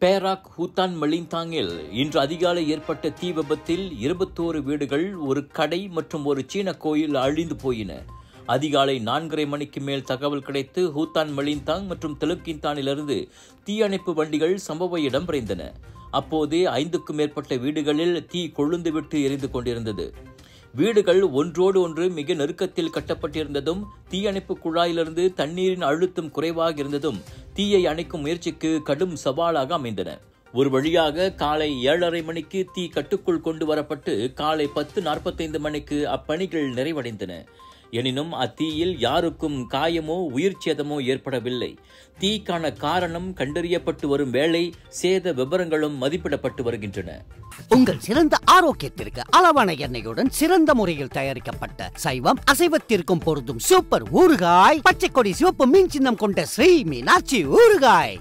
Perak ஹூத்தான் மலிந்தாங்கில் இன்று அதிகாலை ஏற்பட்ட தீ விபத்தில் 21 வீடுகள், ஒரு கடை மற்றும் ஒரு சீன கோயில் அழிந்து போயின. அதிகாலை 4:30 மணிக்கு மேல் தகவல் கிடைத்து ஹூத்தான் மலிந்தாங் மற்றும் தெலுக்கிந்தானிலிருந்து தீயணைப்பு வண்டிகள் சம்பவ இடம் விரைந்தன. அப்போது 5க்கும் மேற்பட்ட வீடுகளில் தீ கொழுந்துவிட்டு எரிந்து கொண்டிருந்தது. வீடுகள் ஒன்றோடு ஒன்று மிக நெருக்கத்தில் கட்டப்பட்டிருந்ததும், தீயணைப்பு குழாயிலிருந்து தண்ணீரின் அழுத்தம் குறைவாக இருந்ததும் தீயை அணைக்கும் முயற்சிக்கு கடும் சவாலாக அமைந்தன. ஒரு வழியாக காலை 7:30 மணிக்கு தீ கட்டுக்குள் கொண்டு வரப்பட்டு காலை 10:45 மணிக்கு அப்பணிகள் நிறைவடைந்தன. எனினும் அத்தீயில் யாருக்கும் காயமோ உயிர் சேதமோ ஏற்படவில்லை. தீக்கான காரணம் கண்டறியப்பட்டு வரும் வேளை சேத விவரங்களும் மதிப்பிடப்பட்டு வருகின்றன. உங்கள் சிறந்த ஆரோக்கியத்திற்கு அளவான எண்ணெயுடன் சிறந்த முறையில் தயாரிக்கப்பட்ட சைவம் அசைவத்திற்கும் பொருந்தும் சூப்பர் ஊறுகாய், பச்சை கொடி சிவப்பு மீன் சின்னம் கொண்ட ஸ்ரீ மீனாட்சி ஊறுகாய்.